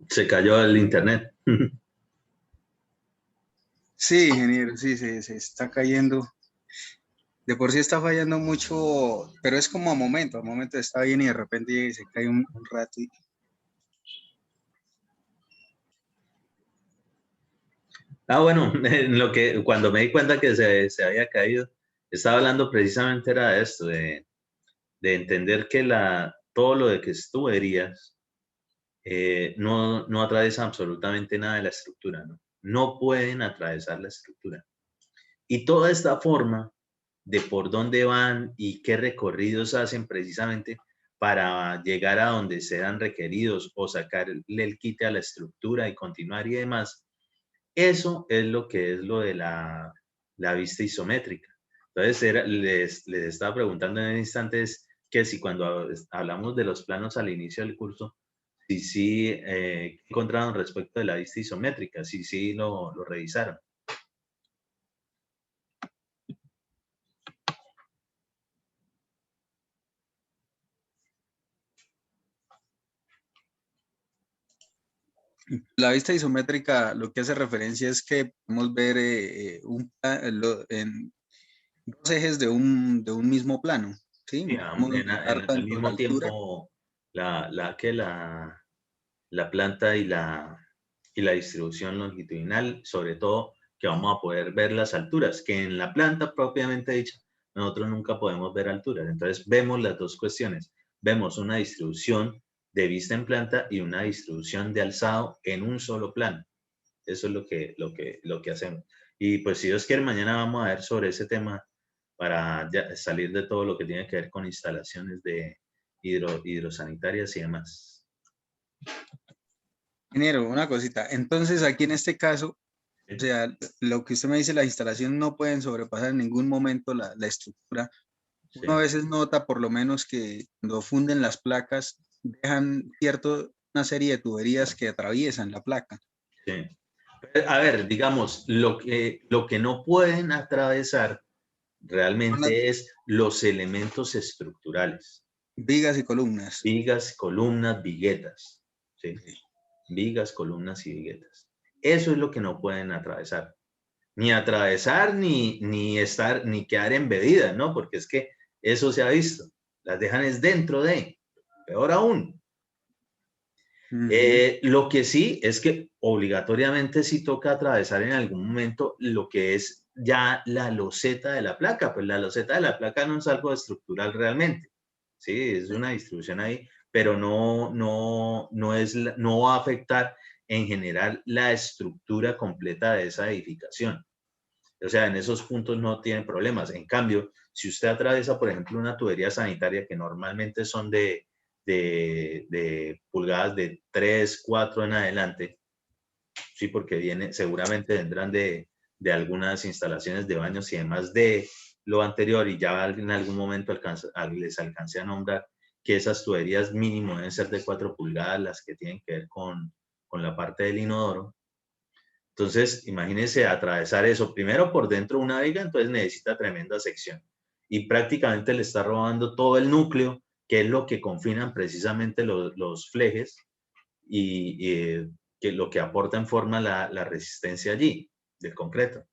Se cayó el internet. Sí, ingeniero, sí, se está cayendo. De por sí está fallando mucho, pero es como a momento está bien y de repente se cae un rato. Bueno, en lo que, cuando me di cuenta que se había caído, estaba hablando precisamente era de esto, de entender que todo lo de que es tuberías no atraviesa absolutamente nada de la estructura, ¿no? No pueden atravesar la estructura. Y toda esta forma de por dónde van y qué recorridos hacen precisamente para llegar a donde sean requeridos o sacarle el quite a la estructura y continuar y demás, eso es lo que es lo de la vista isométrica. Entonces, les estaba preguntando en el instante es que si cuando hablamos de los planos al inicio del curso, si sí encontraron respecto de la vista isométrica, si sí lo revisaron. La vista isométrica lo que hace referencia es que podemos ver en dos ejes de un mismo plano, ¿sí? Sí, Podemos notar al tanto la mismo altura. tiempo la planta y la distribución longitudinal, sobre todo que vamos a poder ver las alturas, que en la planta propiamente dicha, nosotros nunca podemos ver alturas. Entonces vemos las dos cuestiones. Vemos una distribución de vista en planta y una distribución de alzado en un solo plano. Eso es lo que hacemos. Y pues si Dios quiere, mañana vamos a ver sobre ese tema para salir de todo lo que tiene que ver con instalaciones de hidrosanitarias y demás. Ingeniero, una cosita. Entonces, aquí en este caso, o ¿Sí? sea, lo que usted me dice, las instalaciones no pueden sobrepasar en ningún momento la estructura. Uno a Sí, veces nota por lo menos que cuando funden las placas, dejan una serie de tuberías que atraviesan la placa. sí. A ver, digamos, lo que no pueden atravesar Son las realmente es los elementos estructurales. vigas y columnas. Vigas, columnas, viguetas. ¿Sí? Vigas, columnas y viguetas. Eso es lo que no pueden atravesar. Ni atravesar, ni estar, ni quedar embedidas, ¿no? Porque es que eso se ha visto. Las dejan es dentro de, peor aún. Ujú. Lo que sí es que obligatoriamente sí toca atravesar en algún momento lo que es ya la loseta de la placa. Pues la loseta de la placa no es algo estructural realmente. Sí, es una distribución ahí, pero no va a afectar en general la estructura completa de esa edificación. O sea, en esos puntos no tienen problemas. En cambio, si usted atraviesa, por ejemplo, una tubería sanitaria que normalmente son de pulgadas de 3, 4 en adelante, sí, porque seguramente vendrán de algunas instalaciones de baños y demás de lo anterior, y ya en algún momento les alcancé a nombrar que esas tuberías mínimo deben ser de 4 pulgadas, las que tienen que ver con la parte del inodoro. Entonces, imagínense atravesar eso primero por dentro de una viga, entonces necesita tremenda sección. Y prácticamente le está robando todo el núcleo, que es lo que confinan precisamente los flejes y que lo que aporta en forma la resistencia allí del concreto.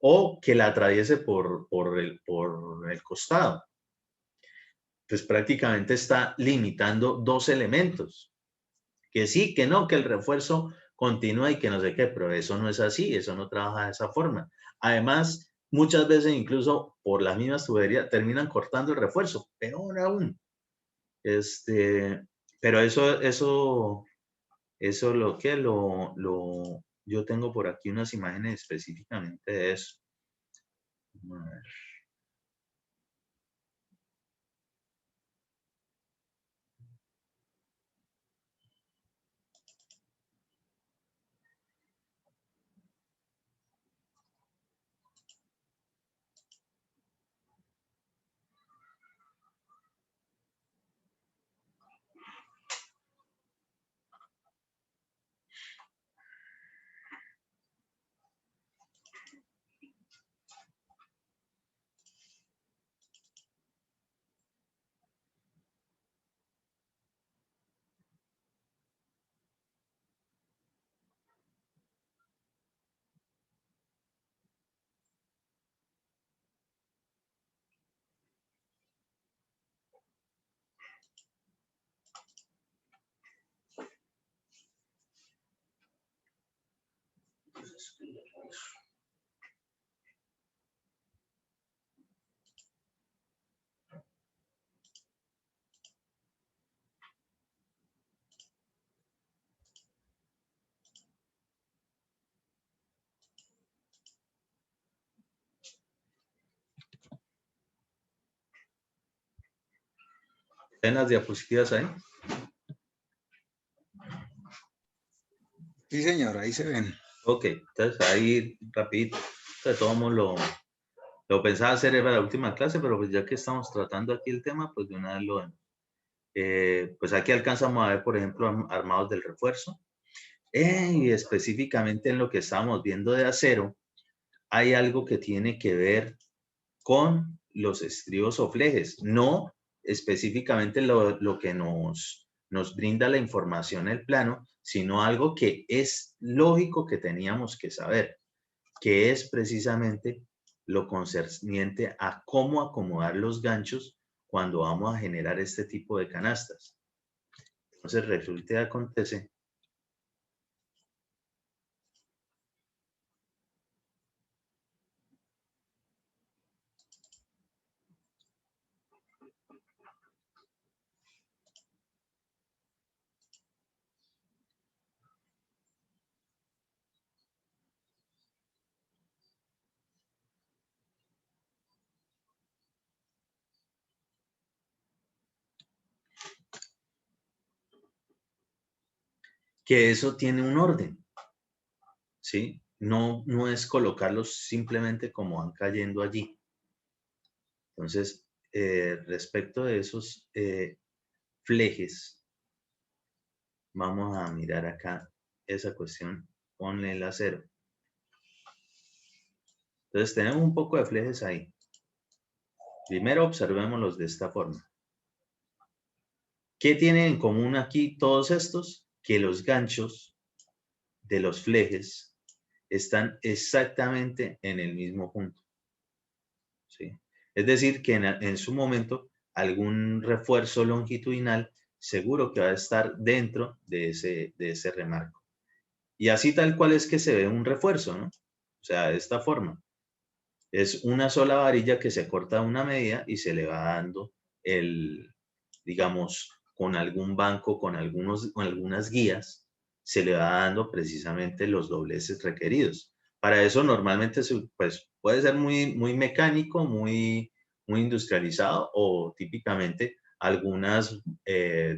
O que la atraviese por el costado. Pues prácticamente está limitando dos elementos. Que sí, que no, que el refuerzo continúa y que no sé qué, pero eso no es así, eso no trabaja de esa forma. Además, muchas veces incluso por las mismas tuberías terminan cortando el refuerzo, peor aún. Este, pero eso yo tengo por aquí unas imágenes específicamente de eso. A ver. ¿Ven las diapositivas ahí? Sí, señor, ahí se ven. Ok, entonces ahí rapidito. De todos modos lo pensaba hacer para la última clase, pero pues ya que estamos tratando aquí el tema, pues de una vez lo vemos. Pues aquí alcanzamos a ver, por ejemplo, armados del refuerzo. Y específicamente en lo que estábamos viendo de acero, hay algo que tiene que ver con los estribos o flejes, no específicamente lo que nos nos brinda la información el plano, sino algo que es lógico que teníamos que saber, que es precisamente lo concerniente a cómo acomodar los ganchos cuando vamos a generar este tipo de canastas. Entonces resulta y acontece que eso tiene un orden, ¿sí? No es colocarlos simplemente como van cayendo allí. Entonces, respecto de esos flejes, vamos a mirar acá esa cuestión, ponle el acero. Entonces, tenemos un poco de flejes ahí. Primero observémoslos de esta forma. ¿Qué tienen en común aquí todos estos? Que los ganchos de los flejes están exactamente en el mismo punto, ¿sí? Es decir, que en su momento algún refuerzo longitudinal seguro que va a estar dentro de ese remarco. Y así tal cual es que se ve un refuerzo, ¿no? O sea, de esta forma. Es una sola varilla que se corta a una medida y se le va dando digamos, con algún banco, con algunas guías, se le va dando precisamente los dobleces requeridos. Para eso normalmente pues, puede ser muy mecánico, muy industrializado o típicamente algunas,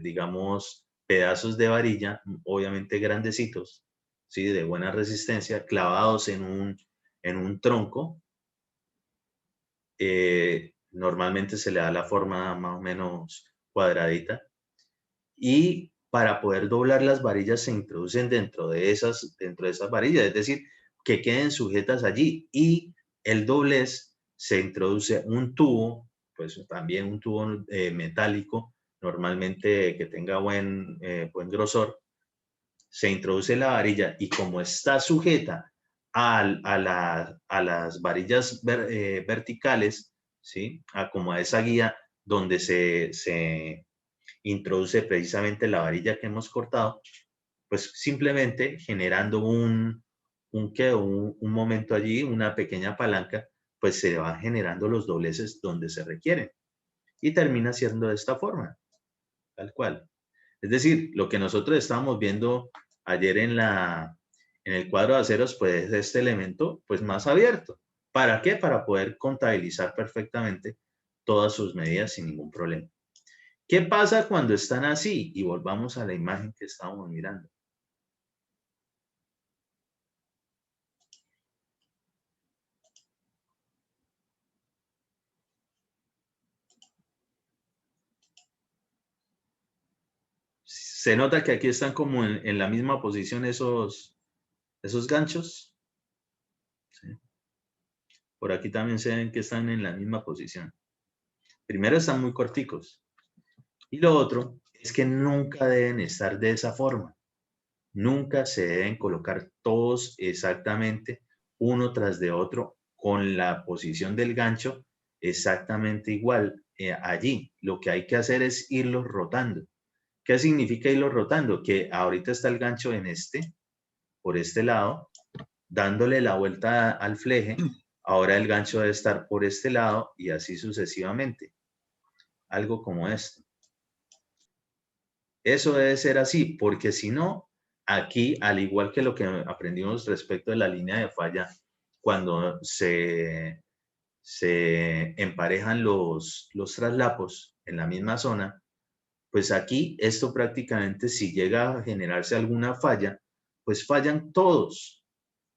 digamos, pedazos de varilla, obviamente grandecitos, ¿sí? De buena resistencia, clavados en un tronco. Normalmente se le da la forma más o menos cuadradita y para poder doblar las varillas se introducen dentro de esas varillas, es decir, que queden sujetas allí y el doblez se introduce un tubo, pues también un tubo metálico, normalmente que tenga buen grosor, se introduce la varilla y como está sujeta a las varillas verticales, ¿sí? Como a esa guía donde se introduce precisamente la varilla que hemos cortado, pues simplemente generando un momento allí, una pequeña palanca, pues se van generando los dobleces donde se requieren y termina siendo de esta forma, tal cual. Es decir, lo que nosotros estábamos viendo ayer en el cuadro de aceros, pues es este elemento pues más abierto. ¿Para qué? Para poder contabilizar perfectamente todas sus medidas sin ningún problema. ¿Qué pasa cuando están así? Y volvamos a la imagen que estábamos mirando. Se nota que aquí están como en la misma posición esos ganchos. ¿Sí? Por aquí también se ven que están en la misma posición. Primero están muy corticos. Y lo otro es que nunca deben estar de esa forma. Nunca se deben colocar todos exactamente uno tras de otro con la posición del gancho exactamente igual allí. Lo que hay que hacer es irlos rotando. ¿Qué significa irlos rotando? Que ahorita está el gancho por este lado, dándole la vuelta al fleje. Ahora el gancho debe estar por este lado y así sucesivamente. Algo como esto. Eso debe ser así, porque si no, aquí, al igual que lo que aprendimos respecto de la línea de falla, cuando se emparejan los traslapos en la misma zona, pues aquí esto prácticamente si llega a generarse alguna falla, pues fallan todos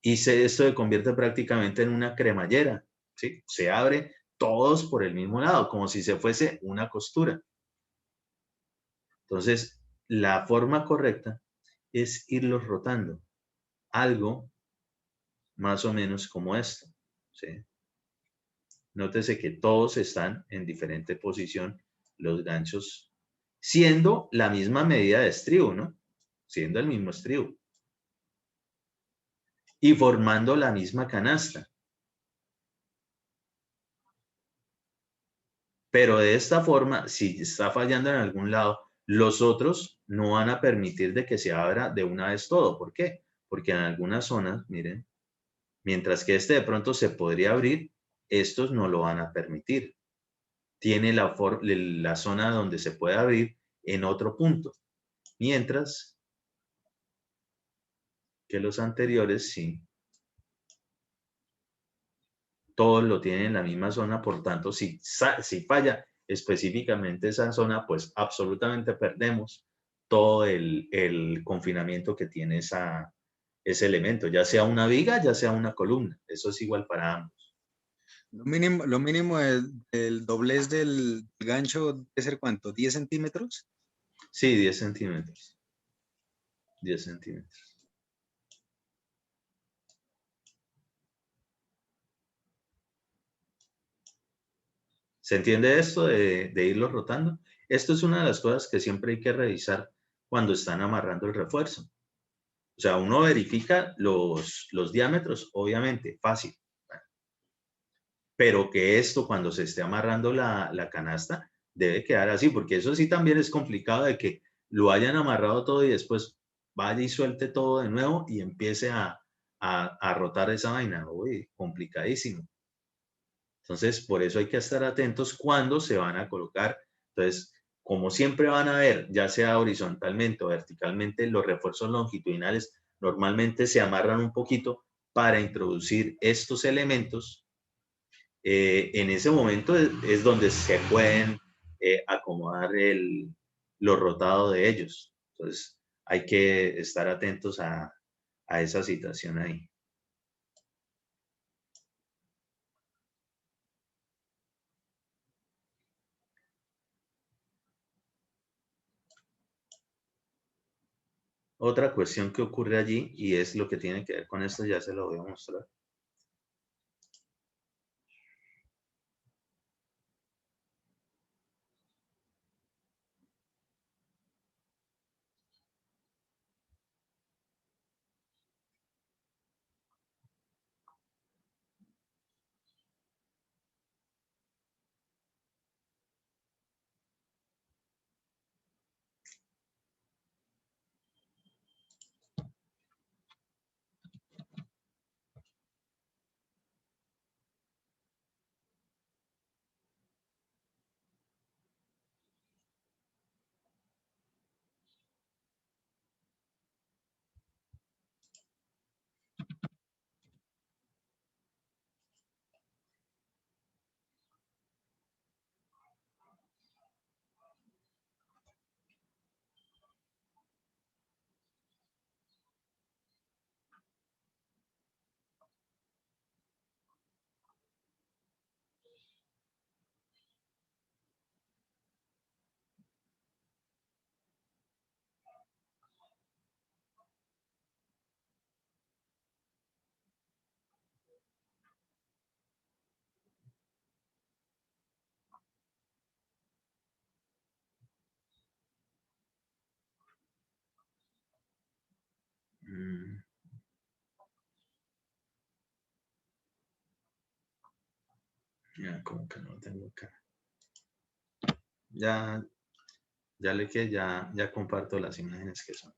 y esto se convierte prácticamente en una cremallera, ¿sí? Se abre todos por el mismo lado, como si se fuese una costura. Entonces, la forma correcta es irlos rotando. Algo más o menos como esto, ¿sí? Nótese que todos están en diferente posición, los ganchos siendo la misma medida de estribo, ¿no? Siendo el mismo estribo. Y formando la misma canasta. Pero de esta forma, si está fallando en algún lado, los otros no van a permitir de que se abra de una vez todo. ¿Por qué? Porque en algunas zonas, miren, mientras que este de pronto se podría abrir, estos no lo van a permitir. Tiene la zona donde se puede abrir en otro punto. Mientras que los anteriores sí, todos lo tienen en la misma zona, por tanto, si falla específicamente esa zona, pues absolutamente perdemos todo el confinamiento que tiene ese elemento, ya sea una viga, ya sea una columna. Eso es igual para ambos. Lo mínimo del doblez del gancho debe ser ¿cuánto? ¿10 centímetros? Sí, 10 centímetros. 10 centímetros. ¿Se entiende esto de irlo rotando? Esto es una de las cosas que siempre hay que revisar cuando están amarrando el refuerzo. O sea, uno verifica los diámetros, obviamente, fácil. Pero que esto cuando se esté amarrando la canasta debe quedar así, porque eso sí también es complicado de que lo hayan amarrado todo y después vaya y suelte todo de nuevo y empiece a rotar esa vaina. Uy, complicadísimo. Entonces, por eso hay que estar atentos cuando se van a colocar. Entonces, como siempre van a ver, ya sea horizontalmente o verticalmente, los refuerzos longitudinales normalmente se amarran un poquito para introducir estos elementos. En ese momento es donde se pueden acomodar lo rotado de ellos. Entonces, hay que estar atentos a esa situación ahí. Otra cuestión que ocurre allí, y es lo que tiene que ver con esto, ya se lo voy a mostrar. Mm, ya, como que no lo tengo acá. Ya, ya comparto las imágenes que son.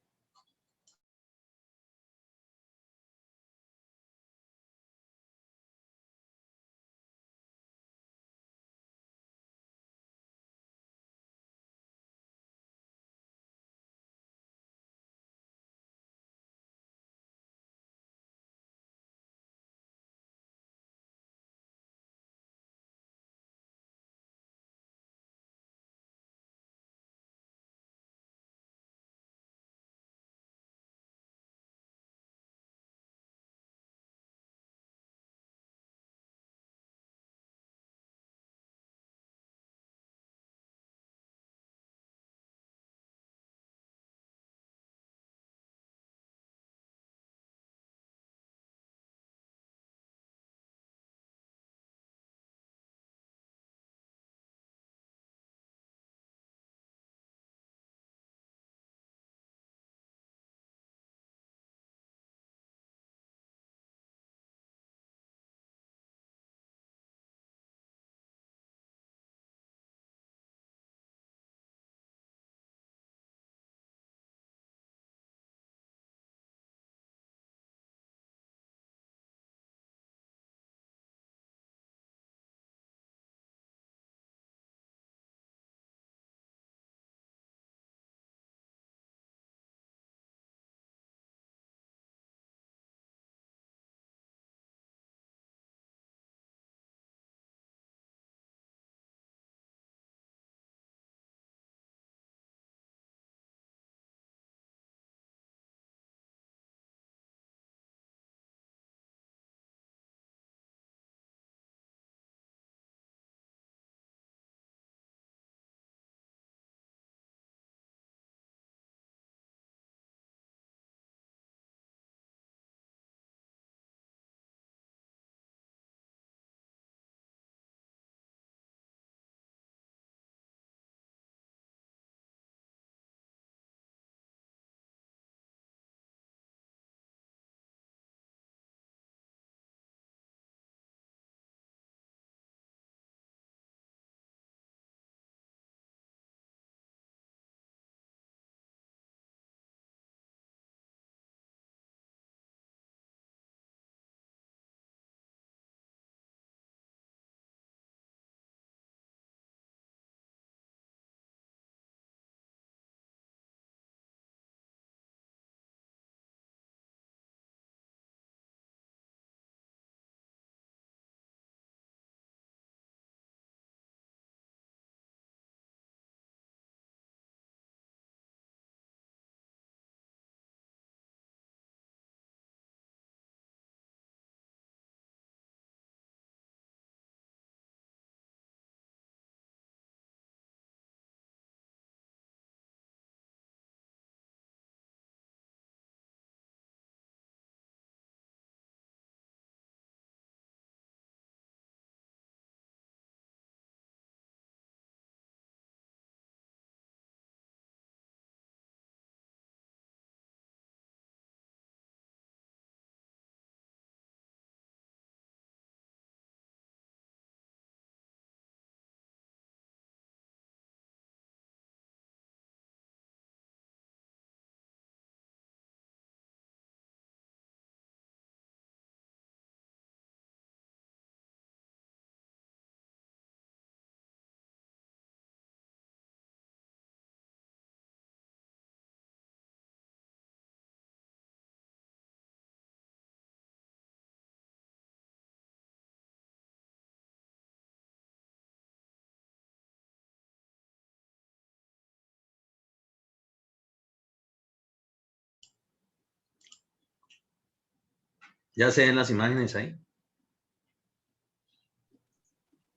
¿Ya se ven las imágenes ahí?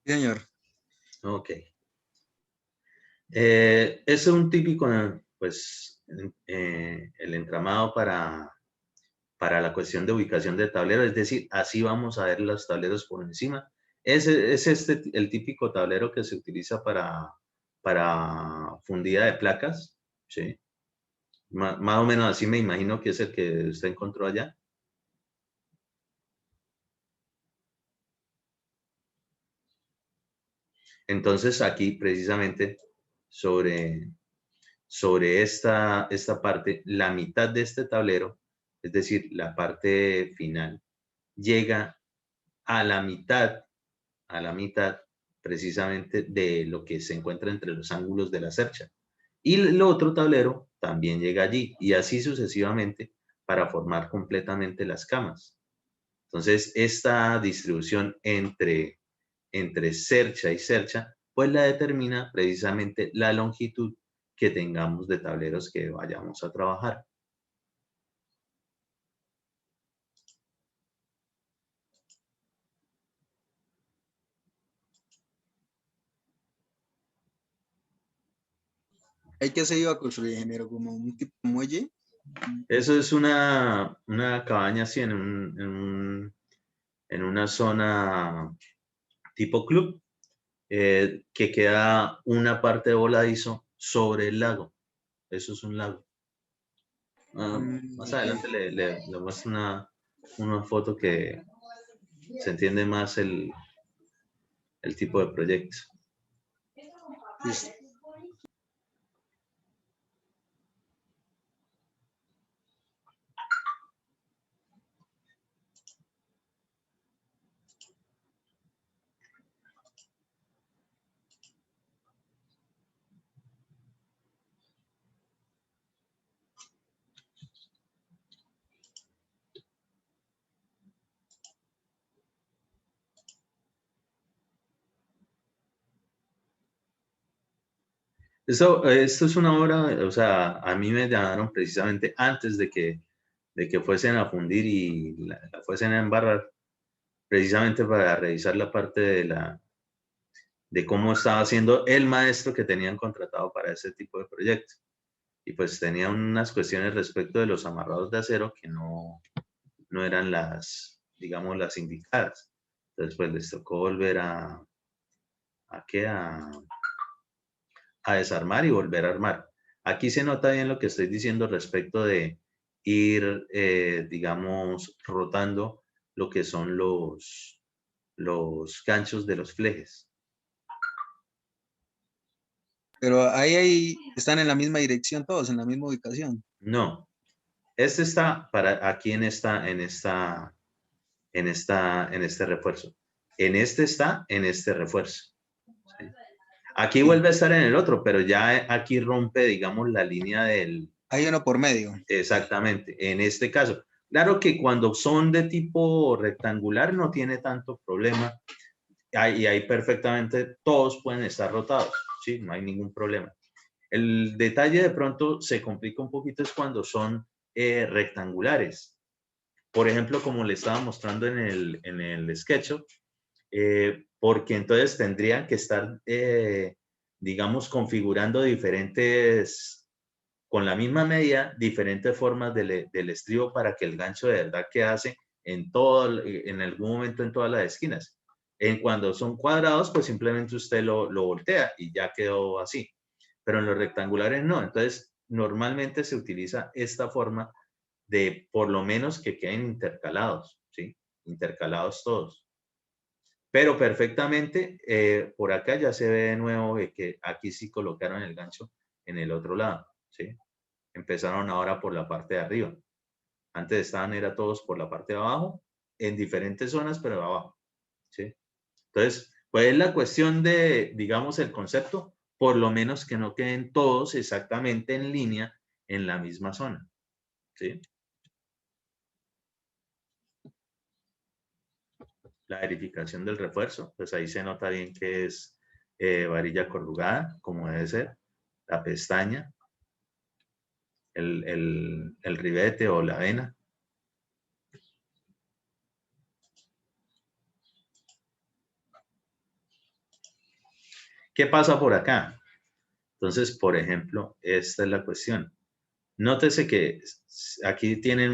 Sí, señor. Ok. Es un típico, pues, el entramado para la cuestión de ubicación de tablero, es decir, así vamos a ver los tableros por encima. Es este el típico tablero que se utiliza para fundida de placas, ¿sí? Más o menos así me imagino que es el que usted encontró allá. Entonces aquí precisamente sobre, sobre esta parte, la mitad de este tablero, es decir, la parte final, llega a a la mitad precisamente de lo que se encuentra entre los ángulos de la cercha. Y el otro tablero también llega allí y así sucesivamente para formar completamente las camas. Entonces, esta distribución entre cercha y cercha, pues la determina precisamente la longitud que tengamos de tableros que vayamos a trabajar. ¿Hay que se iba a construir, ingeniero? Como un tipo de muelle. Eso es una cabaña así en una zona tipo club, que queda una parte de voladizo sobre el lago. Eso es un lago. Más Ok. adelante le muestro una foto que se entiende más el tipo de proyecto. Listo. Esto es una obra, o sea, a mí me llamaron precisamente antes de que fuesen a fundir y la fuesen a embarrar, precisamente para revisar la parte de cómo estaba haciendo el maestro que tenían contratado para ese tipo de proyecto. Y pues tenía unas cuestiones respecto de los amarrados de acero que no eran digamos, las indicadas. Entonces, pues les tocó volver a, ¿qué? A desarmar y volver a armar. Aquí se nota bien lo que estoy diciendo respecto de ir, digamos, rotando lo que son los ganchos de los flejes. Pero ahí están en la misma dirección todos, en la misma ubicación. No, este está para aquí en este refuerzo. En este está en este refuerzo. ¿Sí? Aquí Sí. vuelve a estar en el otro, pero ya aquí rompe, digamos, la línea del, Hay uno por medio. exactamente, en este caso. Claro que cuando son de tipo rectangular no tiene tanto problema y ahí perfectamente todos pueden estar rotados, ¿sí? No hay ningún problema. El detalle de pronto se complica un poquito es cuando son rectangulares. Por ejemplo, como le estaba mostrando en el SketchUp, porque entonces tendrían que estar, digamos, configurando diferentes, con la misma medida, diferentes formas del estribo para que el gancho de verdad quedase en algún momento en todas las esquinas. Cuando son cuadrados, pues simplemente usted lo voltea y ya quedó así. Pero en los rectangulares no. Entonces, normalmente se utiliza esta forma de por lo menos que queden intercalados, ¿sí? Intercalados todos. Pero perfectamente, por acá ya se ve de nuevo que aquí sí colocaron el gancho en el otro lado, ¿sí? Empezaron ahora por la parte de arriba. Antes estaban era todos por la parte de abajo, en diferentes zonas, pero de abajo, ¿sí? Entonces, pues es la cuestión de, digamos, el concepto, por lo menos que no queden todos exactamente en línea en la misma zona, ¿sí? La verificación del refuerzo, pues ahí se nota bien que es varilla corrugada, como debe ser, la pestaña, el ribete o la vena. ¿Qué pasa por acá? Entonces, por ejemplo, esta es la cuestión. Nótese que aquí tienen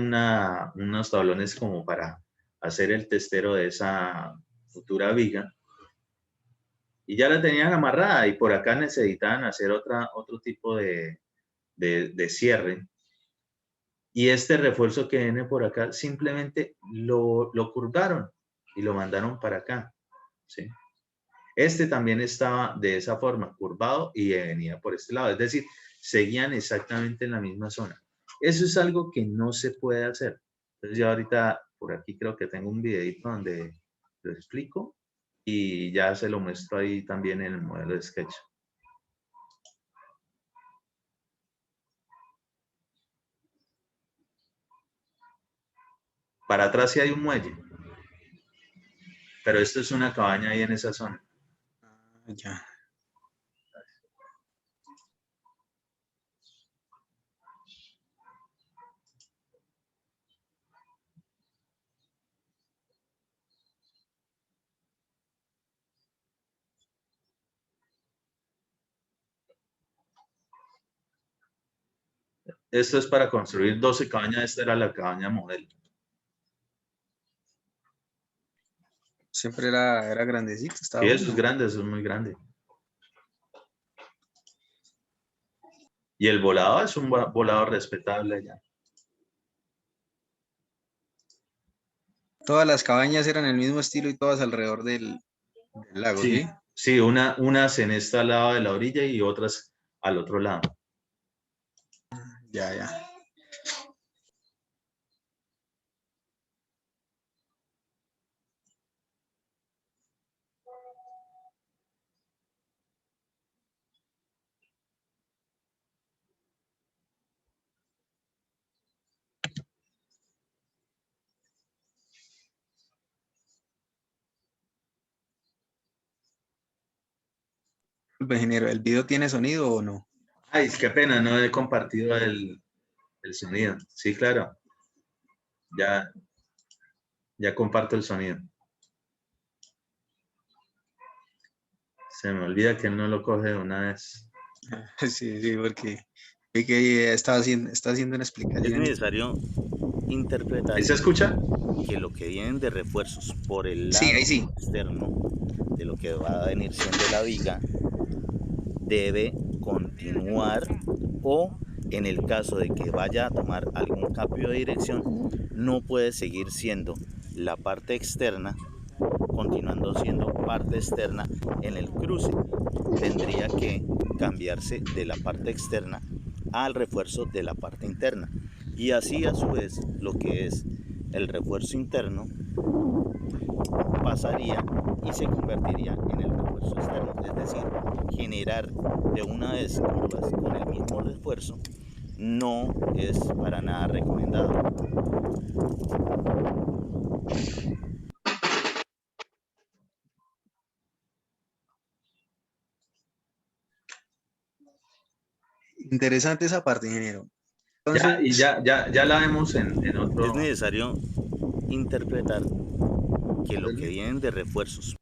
unos tablones como para hacer el testero de esa futura viga y ya la tenían amarrada y por acá necesitaban hacer otro tipo de cierre. Y este refuerzo que viene por acá simplemente lo curvaron y lo mandaron para acá. ¿Sí? Este también estaba de esa forma, curvado y venía por este lado. Es decir, seguían exactamente en la misma zona. Eso es algo que no se puede hacer. Entonces yo ahorita por aquí creo que tengo un videito donde lo explico y ya se lo muestro ahí también en el modelo de Sketch. Para atrás sí hay un muelle, pero esto es una cabaña ahí en esa zona. Ya. Esto es para construir 12 cabañas, esta era la cabaña modelo. Siempre era grandecito, estaba Sí, eso es bueno. grande, eso es muy grande. Y el volado es un volado respetable allá. Todas las cabañas eran el mismo estilo y todas alrededor del lago, ¿sí? Sí, sí, unas en este lado de la orilla y otras al otro lado. Ya, ya. Ingeniero, ¿el video tiene sonido o no? Ay, qué pena, no he compartido el sonido. Sí, claro. Ya comparto el sonido. Se me olvida que él no lo coge de una vez. Sí, sí, porque vi que está haciendo una Es explicación. necesario interpretar ¿Ahí se escucha? que lo que vienen de refuerzos por el Sí, lado ahí sí. externo de lo que va a venir siendo la viga debe continuar, o en el caso de que vaya a tomar algún cambio de dirección, no puede seguir siendo la parte externa, continuando siendo parte externa en el cruce. Tendría que cambiarse de la parte externa al refuerzo de la parte interna, y así a su vez lo que es el refuerzo interno pasaría y se convertiría en el refuerzo externo, es decir, generar de una vez curvas con el mismo refuerzo no es para nada recomendado. Interesante esa parte, ingeniero. Ya, y Entonces, ya la vemos en Es otro. necesario interpretar que lo que vienen de refuerzos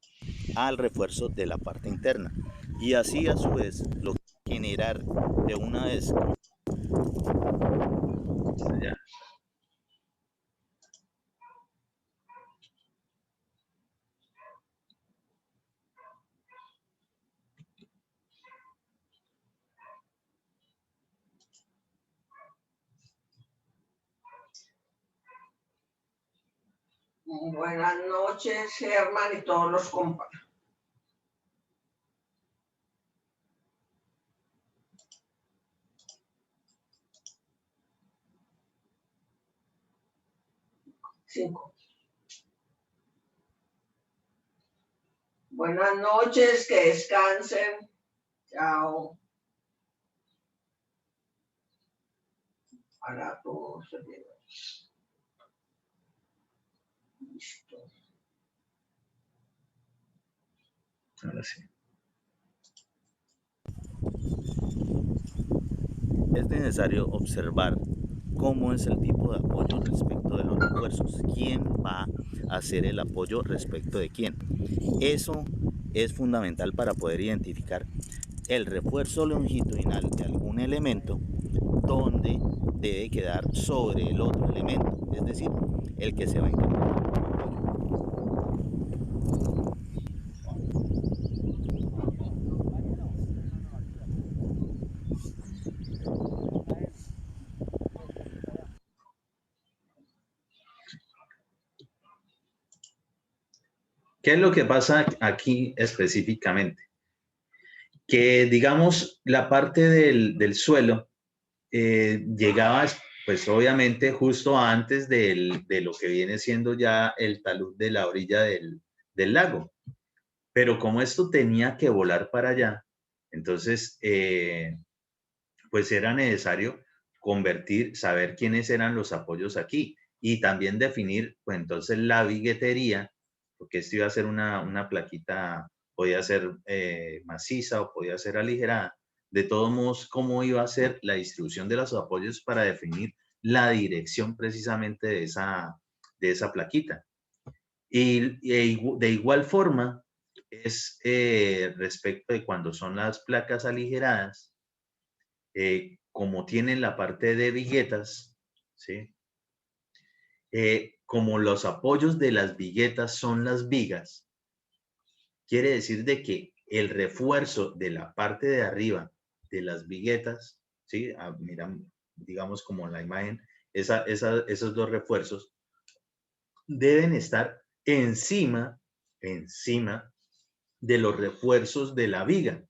al refuerzo de la parte interna, y así a su vez lo que generar de una vez. Ya. Buenas noches, Germán y todos los compañeros. Cinco. Buenas noches, que descansen. Chao. Para todos. Listo. Ahora sí. Es necesario observar cómo es el tipo de apoyo respecto de los refuerzos, quién va a hacer el apoyo respecto de quién. Eso es fundamental para poder identificar el refuerzo longitudinal de algún elemento donde debe quedar sobre el otro elemento, es decir, el que se va a interpretar. ¿Qué es lo que pasa aquí específicamente? Que digamos la parte del suelo llegaba pues obviamente justo antes de lo que viene siendo ya el talud de la orilla del lago. Pero como esto tenía que volar para allá, entonces pues era necesario saber quiénes eran los apoyos aquí y también definir pues entonces la viguetería, porque esto iba a ser una plaquita, podía ser maciza o podía ser aligerada. De todos modos, cómo iba a ser la distribución de los apoyos para definir la dirección precisamente de esa plaquita. De igual forma, es respecto de cuando son las placas aligeradas, como tienen la parte de viguetas, ¿sí? Como los apoyos de las viguetas son las vigas, quiere decir de que el refuerzo de la parte de arriba de las viguetas, ¿sí? Mira, digamos como en la imagen, esos dos refuerzos deben estar encima de los refuerzos de la viga.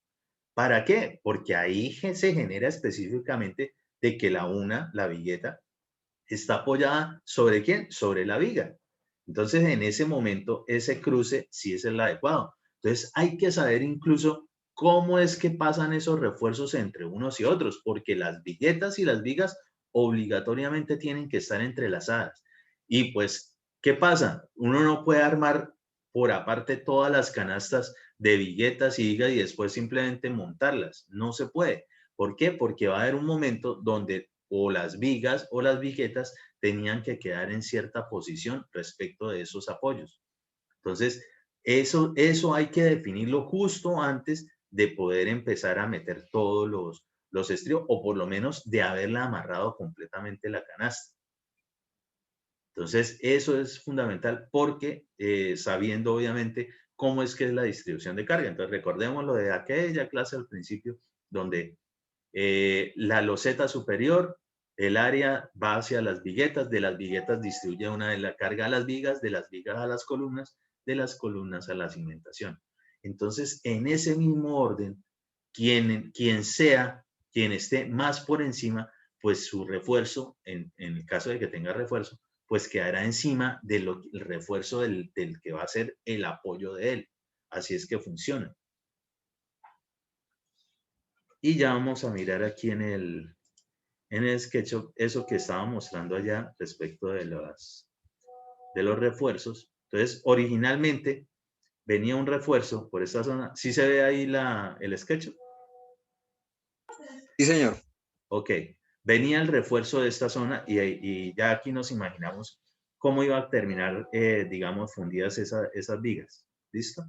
¿Para qué? Porque ahí se genera específicamente de que la vigueta, está apoyada ¿sobre quién? Sobre la viga. Entonces, en ese momento, ese cruce sí es el adecuado. Entonces, hay que saber incluso cómo es que pasan esos refuerzos entre unos y otros, porque las viguetas y las vigas obligatoriamente tienen que estar entrelazadas. Y pues, ¿qué pasa? Uno no puede armar por aparte todas las canastas de viguetas y vigas y después simplemente montarlas. No se puede. ¿Por qué? Porque va a haber un momento donde o las vigas o las viguetas tenían que quedar en cierta posición respecto de esos apoyos. Entonces, eso hay que definirlo justo antes de poder empezar a meter todos los estrios o por lo menos de haberla amarrado completamente la canasta. Entonces, eso es fundamental porque sabiendo obviamente cómo es que es la distribución de carga. Entonces, recordemos lo de aquella clase al principio donde la loseta superior, el área va hacia las viguetas, de las viguetas distribuye una de la carga a las vigas, de las vigas a las columnas, de las columnas a la cimentación. Entonces, en ese mismo orden, quien esté más por encima, pues su refuerzo, en el caso de que tenga refuerzo, pues quedará encima del refuerzo del que va a ser el apoyo de él. Así es que funciona. Y ya vamos a mirar aquí en el SketchUp eso que estaba mostrando allá respecto de los refuerzos. Entonces, originalmente venía un refuerzo por esta zona. ¿Sí se ve ahí el SketchUp? Sí, señor. Ok. Venía el refuerzo de esta zona y ya aquí nos imaginamos cómo iba a terminar, digamos, fundidas esas vigas. ¿Listo?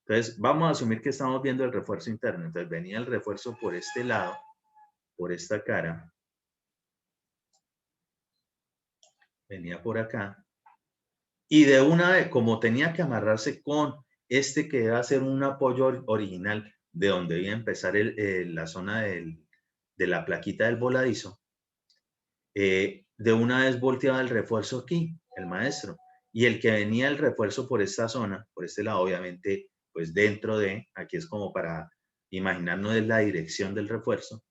Entonces, vamos a asumir que estamos viendo el refuerzo interno. Entonces, venía el refuerzo por este lado, por esta cara. Venía por acá. Y de una vez, como tenía que amarrarse con este que iba a ser un apoyo original de donde iba a empezar la zona de la plaquita del voladizo, de una vez volteaba el refuerzo aquí, el maestro. Y el que venía el refuerzo por esta zona, por este lado, obviamente, pues dentro de, aquí es como para imaginarnos la dirección del refuerzo,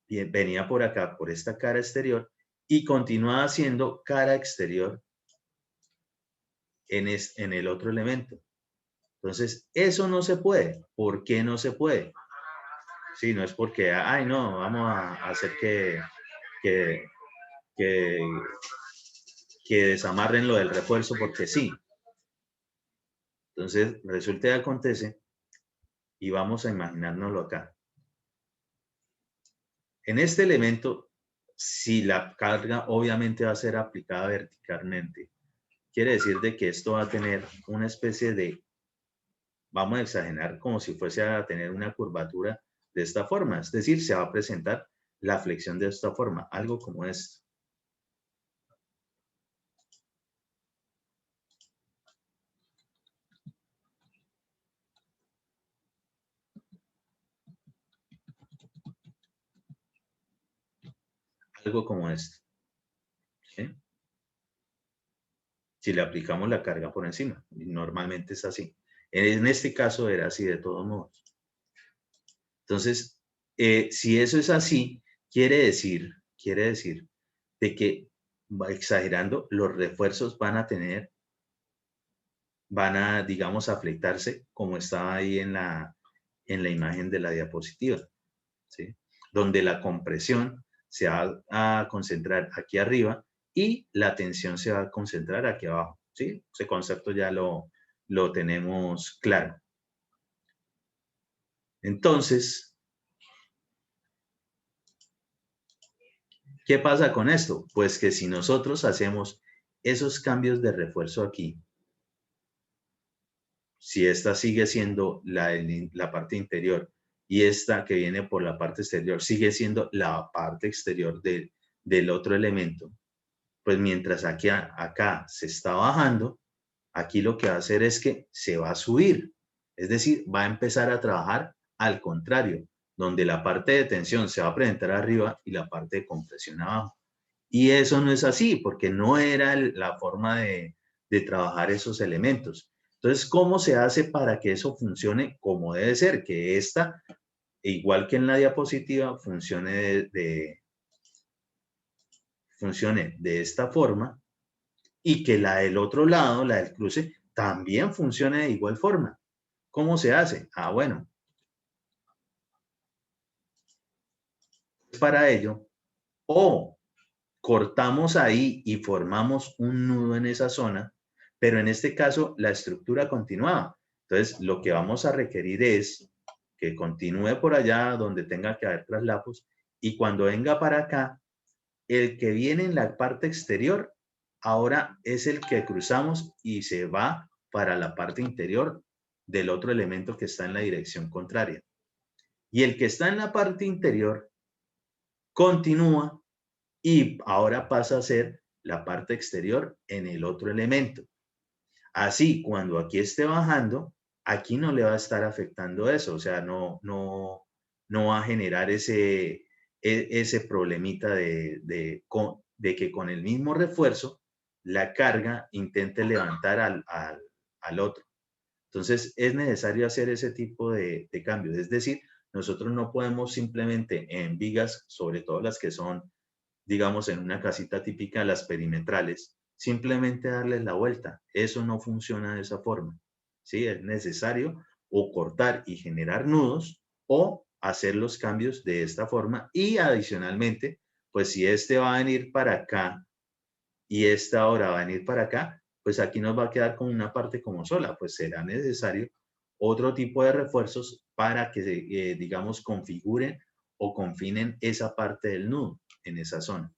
y venía por acá, por esta cara exterior, y continuaba haciendo cara exterior en el otro elemento. Entonces, eso no se puede. ¿Por qué no se puede? Sí, no es porque, ay, no, vamos a hacer que desamarren lo del refuerzo porque sí. Entonces, resulta y acontece, y vamos a imaginárnoslo acá. En este elemento, si la carga obviamente va a ser aplicada verticalmente, quiere decir de que esto va a tener una especie de vamos a exagerar como si fuese a tener una curvatura de esta forma. Es decir, se va a presentar la flexión de esta forma, algo como esto. Algo como esto. ¿Sí? Si le aplicamos la carga por encima. Normalmente es así. En este caso era así de todos modos. Entonces, si eso es así, quiere decir de que, exagerando, los refuerzos van a, digamos, afectarse como estaba ahí en la imagen de la diapositiva, ¿sí? Donde la compresión se va a concentrar aquí arriba y la tensión se va a concentrar aquí abajo, ¿sí? Ese concepto ya lo tenemos claro. Entonces, ¿qué pasa con esto? Pues que si nosotros hacemos esos cambios de refuerzo aquí, si esta sigue siendo la parte interior y esta que viene por la parte exterior sigue siendo la parte exterior del otro elemento, pues mientras acá se está bajando, aquí lo que va a hacer es que se va a subir. Es decir, va a empezar a trabajar al contrario, donde la parte de tensión se va a presentar arriba y la parte de compresión abajo. Y eso no es así, porque no era la forma de trabajar esos elementos. Entonces, ¿cómo se hace para que eso funcione como debe ser? Que esta, igual que en la diapositiva, funcione de esta forma y que la del otro lado, la del cruce, también funcione de igual forma. ¿Cómo se hace? Ah, bueno. Para ello, o cortamos ahí y formamos un nudo en esa zona, pero en este caso la estructura continuaba. Entonces, lo que vamos a requerir es que continúe por allá donde tenga que haber traslapos y cuando venga para acá, el que viene en la parte exterior ahora es el que cruzamos y se va para la parte interior del otro elemento que está en la dirección contraria. Y el que está en la parte interior continúa y ahora pasa a ser la parte exterior en el otro elemento. Así, cuando aquí esté bajando, aquí no le va a estar afectando eso, o sea, no va a generar ese problemita de que con el mismo refuerzo la carga intente levantar al otro. Entonces, es necesario hacer ese tipo de cambios. Es decir, nosotros no podemos simplemente en vigas, sobre todo las que son, digamos, en una casita típica, las perimetrales, simplemente darles la vuelta. Eso no funciona de esa forma. ¿Sí? Es necesario o cortar y generar nudos o hacer los cambios de esta forma y adicionalmente, pues si este va a venir para acá y esta ahora va a venir para acá, pues aquí nos va a quedar como una parte como sola, pues será necesario otro tipo de refuerzos para que, digamos, configuren o confinen esa parte del nudo en esa zona.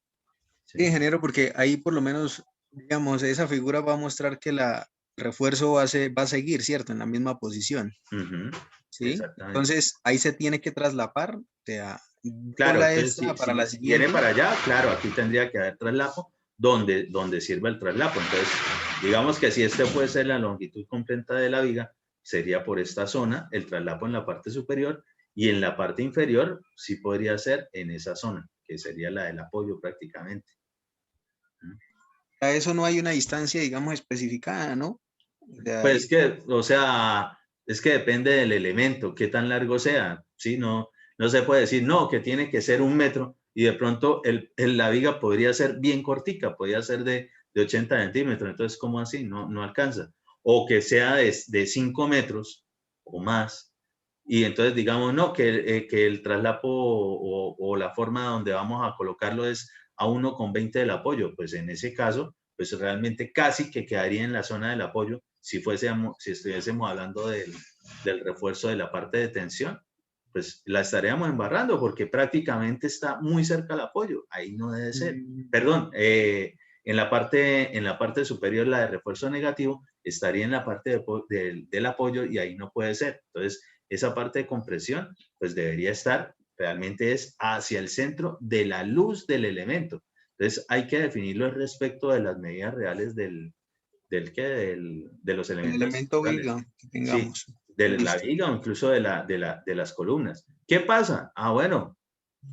Sí, ingeniero, porque ahí por lo menos, digamos, esa figura va a mostrar que la refuerzo va a seguir, ¿cierto? En la misma posición. ¿Sí? Exactamente. Entonces, ahí se tiene que traslapar, o sea, claro, la entonces, esta para la si siguiente. viene para allá, claro, aquí tendría que haber traslapo donde sirva el traslapo. Entonces, digamos que si este puede ser la longitud completa de la viga, sería por esta zona, el traslapo en la parte superior, y en la parte inferior sí podría ser en esa zona, que sería la del apoyo prácticamente. A eso no hay una distancia, digamos, especificada, ¿no? Pues que, o sea, es que depende del elemento, qué tan largo sea, ¿sí? No se puede decir, no, que tiene que ser 1 metro y de pronto la viga podría ser bien cortica, podría ser de 80 centímetros, entonces, ¿cómo así? No alcanza. O que sea de 5 metros o más y entonces digamos, no, que el traslapo o la forma donde vamos a colocarlo es a 1,20 del apoyo, pues en ese caso, pues realmente casi que quedaría en la zona del apoyo si estuviésemos hablando del refuerzo de la parte de tensión, pues la estaríamos embarrando porque prácticamente está muy cerca al apoyo, ahí no debe ser. Perdón, en la parte superior, la de refuerzo negativo, estaría en la parte del apoyo y ahí no puede ser. Entonces, esa parte de compresión, pues debería estar, realmente es hacia el centro de la luz del elemento. Entonces, hay que definirlo respecto de las medidas reales de los El elementos elemento estructurales. viga que Sí, tengamos. de la Listo. viga o incluso de las columnas. ¿Qué pasa? Ah, bueno,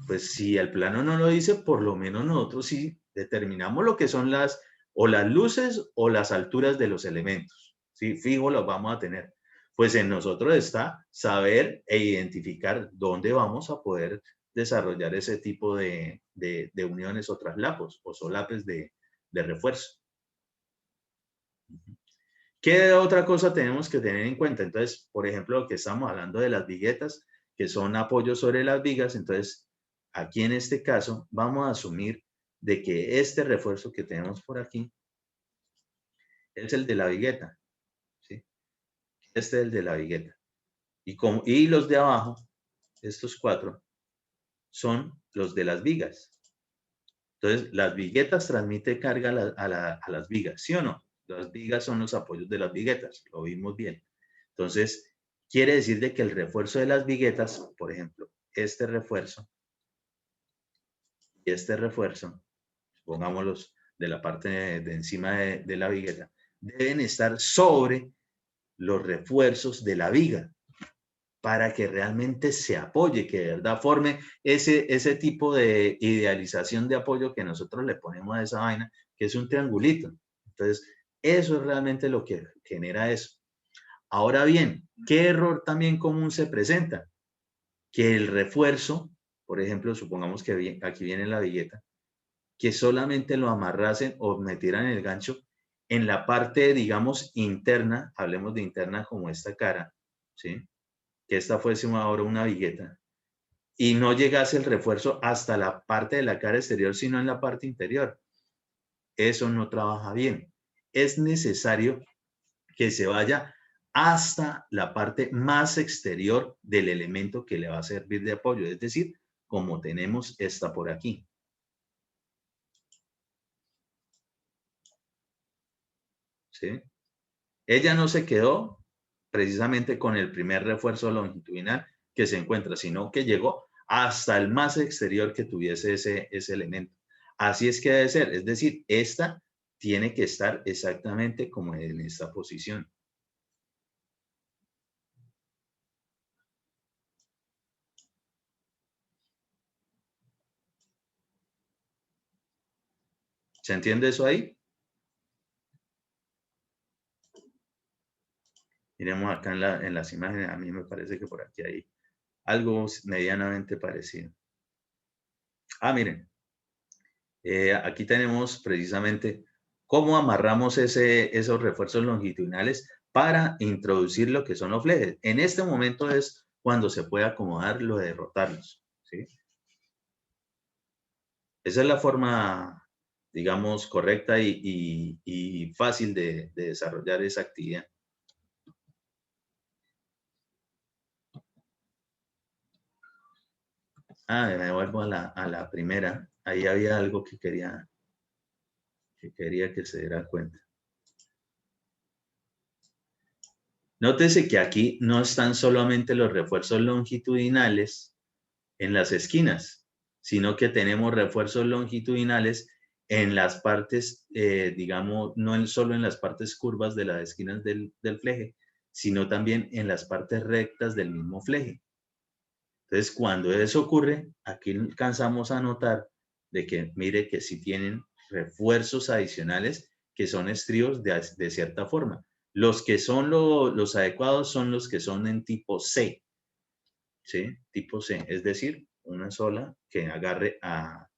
pues si el plano no lo dice, por lo menos nosotros sí determinamos lo que son las luces o las alturas de los elementos. Sí, fijo los vamos a tener. Pues en nosotros está saber e identificar dónde vamos a poder desarrollar ese tipo de uniones o traslapos o solapes de refuerzo. ¿Qué otra cosa tenemos que tener en cuenta? Entonces, por ejemplo, lo que estamos hablando de las viguetas, que son apoyos sobre las vigas. Entonces, aquí en este caso, vamos a asumir de que este refuerzo que tenemos por aquí es el de la vigueta, ¿sí? Este es el de la vigueta. Y los de abajo, estos 4, son los de las vigas. Entonces, las viguetas transmiten carga a las vigas, ¿sí o no? Las vigas son los apoyos de las viguetas, lo vimos bien. Entonces, quiere decir de que el refuerzo de las viguetas, por ejemplo, este refuerzo y este refuerzo, pongámoslos de la parte de encima de la vigueta, deben estar sobre los refuerzos de la viga para que realmente se apoye, que de verdad forme ese tipo de idealización de apoyo que nosotros le ponemos a esa vaina, que es un triangulito. Entonces, eso es realmente lo que genera eso. Ahora bien, ¿qué error también común se presenta? Que el refuerzo, por ejemplo, supongamos que aquí viene la vigueta, que solamente lo amarrasen o metieran el gancho en la parte, digamos, interna, hablemos de interna como esta cara, ¿sí? Que esta fuese ahora una vigueta, y no llegase el refuerzo hasta la parte de la cara exterior, sino en la parte interior. Eso no trabaja bien. Es necesario que se vaya hasta la parte más exterior del elemento que le va a servir de apoyo, es decir, como tenemos esta por aquí. ¿Sí? Ella no se quedó precisamente con el primer refuerzo longitudinal que se encuentra, sino que llegó hasta el más exterior que tuviese ese elemento. Así es que debe ser, es decir, esta tiene que estar exactamente como en esta posición. ¿Se entiende eso ahí? Miremos acá en las imágenes, a mí me parece que por aquí hay algo medianamente parecido. Ah, miren, aquí tenemos precisamente cómo amarramos esos refuerzos longitudinales para introducir lo que son los flejes. En este momento es cuando se puede acomodar lo de rotarlos, ¿sí? Esa es la forma, digamos, correcta y fácil de desarrollar esa actividad. Ah, me vuelvo a la primera. Ahí había algo que quería que se diera cuenta. Nótese que aquí no están solamente los refuerzos longitudinales en las esquinas, sino que tenemos refuerzos longitudinales en las partes, digamos, no solo en las partes curvas de las esquinas del fleje, sino también en las partes rectas del mismo fleje. Entonces, cuando eso ocurre, aquí alcanzamos a notar de que, mire que sí tienen refuerzos adicionales que son estrios de cierta forma. Los que son los adecuados son los que son en tipo C, ¿sí? Tipo C, es decir, una sola que agarre a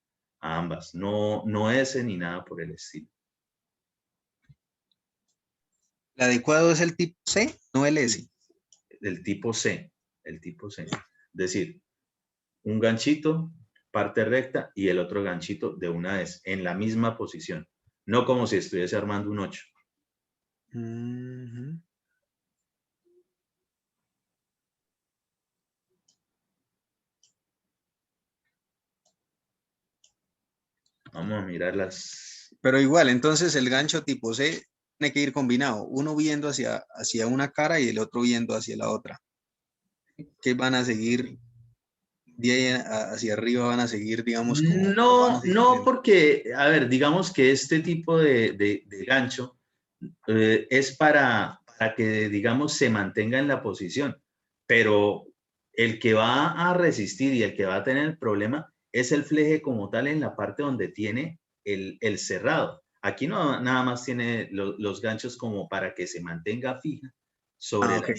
ambas, no S ni nada por el estilo. El adecuado es el tipo C, no el S. El tipo C, el tipo C. Es decir, un ganchito, parte recta y el otro ganchito de una vez, en la misma posición. No como si estuviese armando un 8. Vamos a mirar las... Pero igual, entonces el gancho tipo C tiene que ir combinado, uno viendo hacia una cara y el otro viendo hacia la otra. Que van a seguir de ahí hacia arriba, van a seguir, digamos, como van a No, seguir no, viendo. porque, a ver, digamos que este tipo de gancho es para que, digamos, se mantenga en la posición, pero el que va a resistir y el que va a tener el problema es el fleje como tal en la parte donde tiene el cerrado. Aquí no nada más tiene los ganchos como para que se mantenga fija sobre Ok.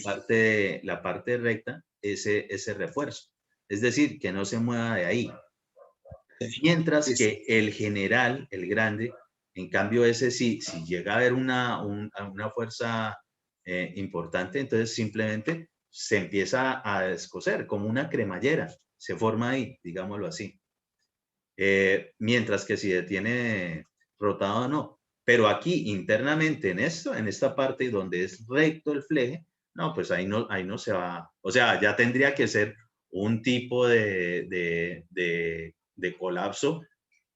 la parte recta ese refuerzo. Es decir, que no se mueva de ahí. Mientras Listo. que el general, el grande, en cambio ese sí, si llega a haber una fuerza importante, entonces simplemente se empieza a descoser como una cremallera, se forma ahí, digámoslo así. Mientras que si detiene rotado no. Pero aquí internamente en esto, en esta parte donde es recto el fleje, no, pues ahí no se va. O sea, ya tendría que ser un tipo de colapso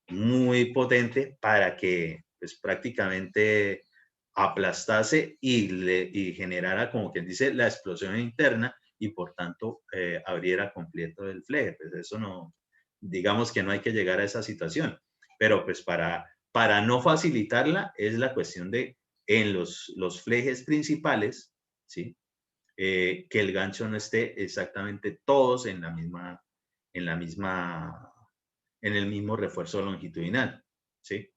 muy potente para que pues prácticamente aplastase y generara, como quien dice, la explosión interna y por tanto abriera completo el fleje. Pues eso no, digamos que no hay que llegar a esa situación, pero pues para no facilitarla es la cuestión de en los flejes principales, ¿sí? Que el gancho no esté exactamente todos en la misma, en el mismo refuerzo longitudinal, ¿sí?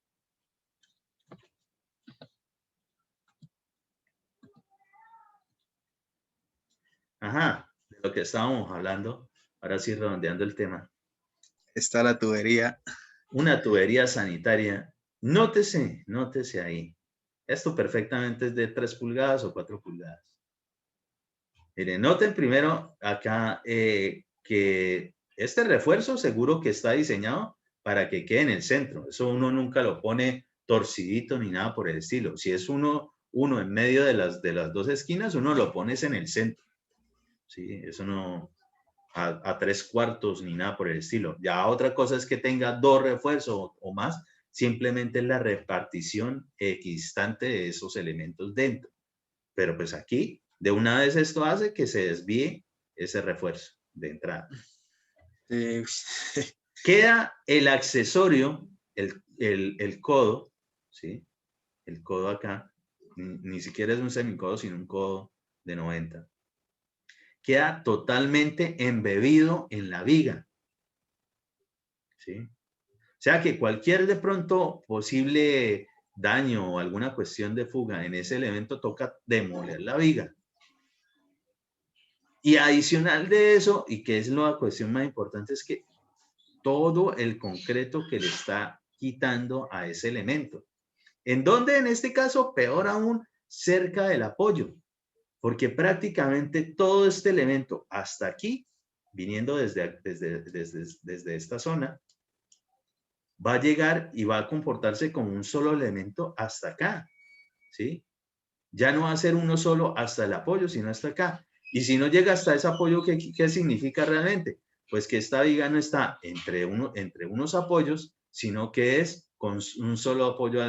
Ajá, de lo que estábamos hablando, ahora sí redondeando el tema. Está la tubería. Una tubería sanitaria, nótese ahí. Esto perfectamente es de 3 pulgadas o 4 pulgadas. Miren, noten primero acá que este refuerzo seguro que está diseñado para que quede en el centro. Eso uno nunca lo pone torcidito ni nada por el estilo. Si es uno en medio de las dos esquinas, uno lo pones en el centro. ¿Sí? Eso no a 3/4 ni nada por el estilo. Ya otra cosa es que tenga 2 refuerzos o más, simplemente es la repartición equidistante de esos elementos dentro. Pero pues aquí, de una vez esto hace que se desvíe ese refuerzo de entrada. Eh, Queda el accesorio, el codo, ¿sí? El codo acá, ni siquiera es un semicodo, sino un codo de 90. Queda totalmente embebido en la viga, ¿sí? O sea que cualquier de pronto posible daño o alguna cuestión de fuga en ese elemento toca demoler la viga. Y adicional de eso, y que es la cuestión más importante, es que todo el concreto que le está quitando a ese elemento. ¿En dónde? En este caso, peor aún, cerca del apoyo, porque prácticamente todo este elemento hasta aquí, viniendo desde esta zona, va a llegar y va a comportarse como un solo elemento hasta acá, ¿sí? Ya no va a ser uno solo hasta el apoyo, sino hasta acá. Y si no llega hasta ese apoyo, ¿qué significa realmente? Pues que esta viga no está entre unos apoyos, sino que es con un solo apoyo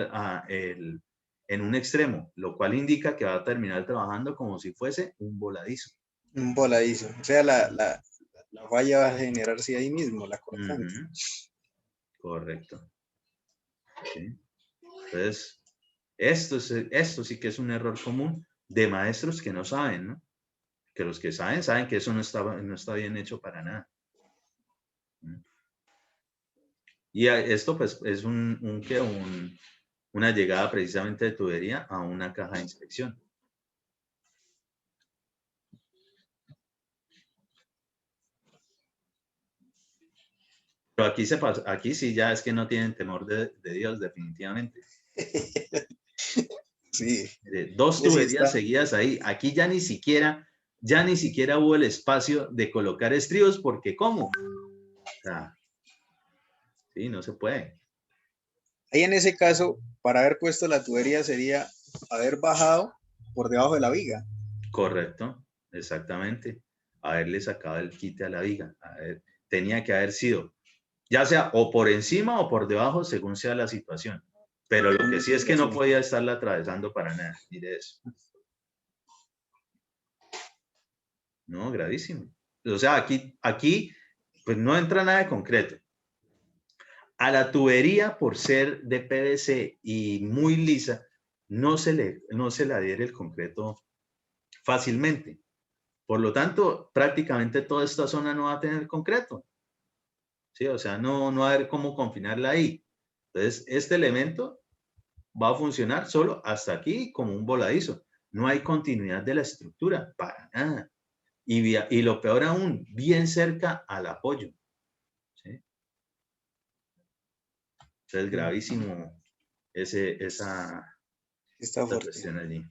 en un extremo, lo cual indica que va a terminar trabajando como si fuese un voladizo. un voladizo. O sea, la falla va a generarse ahí mismo, la cortante. Correcto. ¿Sí? Entonces, esto sí que es un error común de maestros que no saben, ¿no? Que los que saben que eso no está bien hecho para nada. Y esto pues es una llegada precisamente de tubería a una caja de inspección. Pero aquí sí ya es que no tienen temor de Dios definitivamente. Sí. 2 Y así tuberías está. seguidas ahí. Aquí ya ni siquiera hubo el espacio de colocar estribos porque ¿cómo? O sea, sí, no se puede. Ahí en ese caso, para haber puesto la tubería sería haber bajado por debajo de la viga. Correcto, exactamente. Haberle sacado el quite a la viga. Tenía que haber sido, ya sea o por encima o por debajo, según sea la situación. Pero lo que sí es que no podía estarla atravesando para nada. Mire eso. No, gravísimo. O sea, aquí pues no entra nada de concreto. A la tubería, por ser de PVC y muy lisa, no se le adhiere el concreto fácilmente. Por lo tanto, prácticamente toda esta zona no va a tener concreto. ¿Sí? O sea, no va a haber cómo confinarla ahí. Entonces, este elemento va a funcionar solo hasta aquí como un voladizo. No hay continuidad de la estructura, para nada. Y lo peor aún, bien cerca al apoyo. ¿Sí? Entonces, gravísimo esa cuestión allí.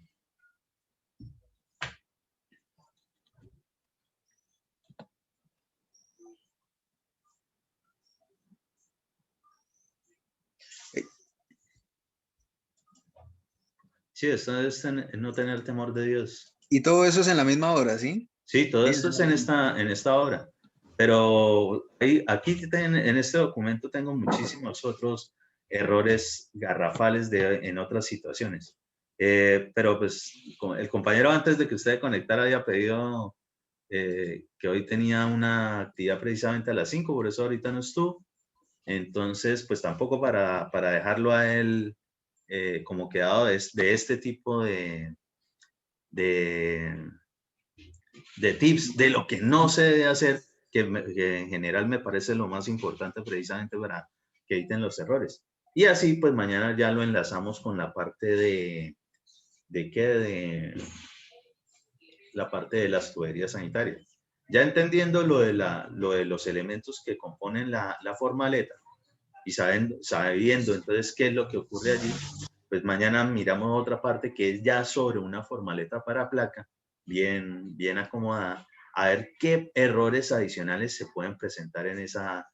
Sí, esto es no tener temor de Dios. Y todo eso es en la misma hora, ¿sí? Sí, todo esto es en esta obra. Pero aquí en este documento tengo muchísimos otros errores garrafales en otras situaciones. Pero pues el compañero antes de que usted conectara había pedido que hoy tenía una actividad precisamente a las 5, por eso ahorita no estuvo. Entonces, pues tampoco para dejarlo a él como quedado de este tipo de tips, de lo que no se debe hacer, que en general me parece lo más importante precisamente para que eviten los errores. Y así, pues mañana ya lo enlazamos con la parte de la parte de las tuberías sanitarias. Ya entendiendo lo de los elementos que componen la formaleta y sabiendo entonces qué es lo que ocurre allí, pues mañana miramos otra parte que es ya sobre una formaleta para placa, bien acomodada, a ver qué errores adicionales se pueden presentar en esa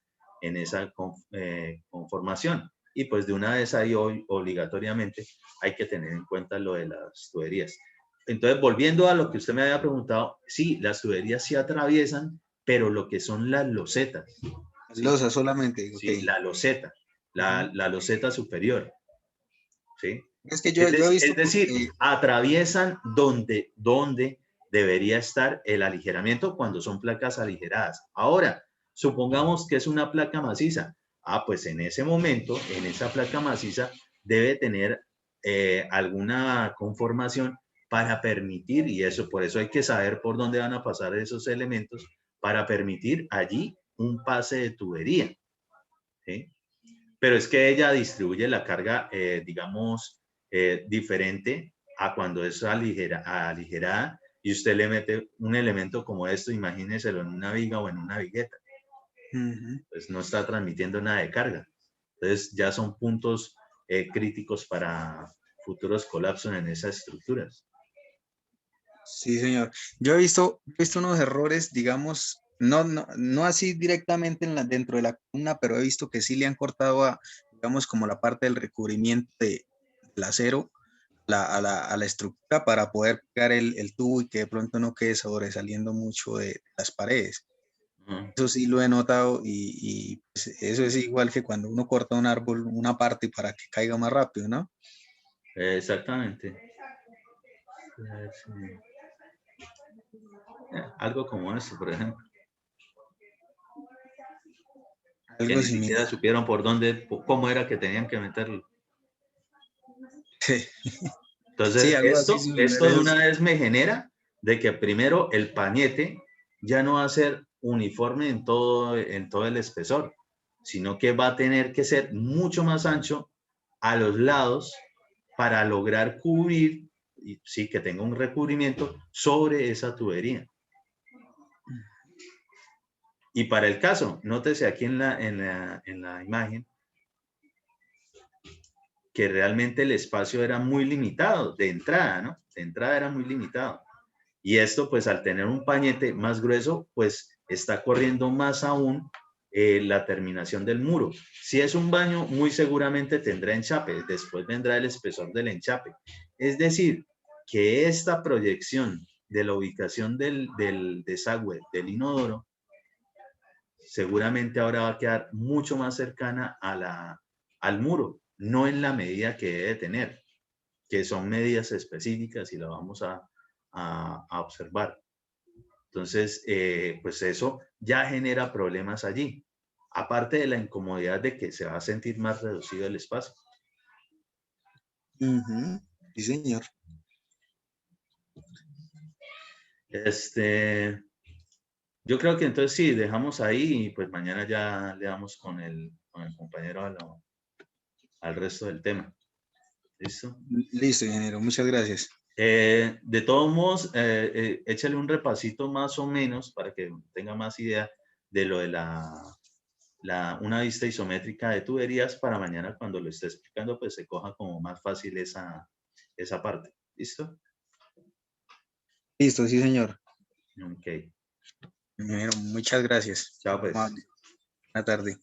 conformación. Y pues de una vez ahí hoy obligatoriamente hay que tener en cuenta lo de las tuberías. Entonces, volviendo a lo que usted me había preguntado, sí, las tuberías sí atraviesan, pero lo que son las losetas. ¿Sí? Losa solamente. Sí, okay. La loseta, la loseta superior. ¿Sí? Es que yo he visto... Es decir, atraviesan donde debería estar el aligeramiento cuando son placas aligeradas. Ahora, supongamos que es una placa maciza. Pues en ese momento, en esa placa maciza, debe tener alguna conformación para permitir, y por eso hay que saber por dónde van a pasar esos elementos, para permitir allí un pase de tubería. ¿Sí? Pero es que ella distribuye la carga, digamos, diferente a cuando es aligerada y usted le mete un elemento como esto, imagínenselo en una viga o en una vigueta. Pues no está transmitiendo nada de carga. Entonces ya son puntos críticos para futuros colapsos en esas estructuras. Sí, señor. Yo he visto unos errores, digamos, no así directamente dentro de la columna, pero he visto que sí le han cortado digamos, como la parte del recubrimiento del acero a la estructura para poder pegar el tubo y que de pronto no quede sobresaliendo mucho de las paredes. Eso sí lo he notado y pues eso es igual que cuando uno corta un árbol, una parte para que caiga más rápido, ¿no? Exactamente. Algo como eso, por ejemplo. Algo que ni similar. siquiera supieron cómo era que tenían que meterlo. Sí. Entonces, sí, esto de una vez me genera de que primero el pañete ya no va a ser uniforme en todo el espesor, sino que va a tener que ser mucho más ancho a los lados para lograr cubrir, y sí, que tenga un recubrimiento sobre esa tubería. Y para el caso, nótese aquí en la imagen, que realmente el espacio era muy limitado de entrada, ¿no? De entrada era muy limitado. Y esto, pues al tener un pañete más grueso, pues está corriendo más aún la terminación del muro. Si es un baño, muy seguramente tendrá enchape, después vendrá el espesor del enchape. Es decir, que esta proyección de la ubicación del desagüe del inodoro, seguramente ahora va a quedar mucho más cercana al muro, no en la medida que debe tener, que son medidas específicas y las vamos a observar. Entonces, pues eso ya genera problemas allí, aparte de la incomodidad de que se va a sentir más reducido el espacio. Sí, señor. Yo creo que entonces sí, dejamos ahí y pues mañana ya le damos con el compañero al resto del tema. ¿Listo? Listo, ingeniero. Muchas gracias. De todos modos, échale un repasito más o menos para que tenga más idea de lo de una vista isométrica de tuberías para mañana cuando lo esté explicando, pues se coja como más fácil esa parte. ¿Listo? Listo, sí, señor. Ok. Ingeniero, muchas gracias. Chao, pues. Buena tarde.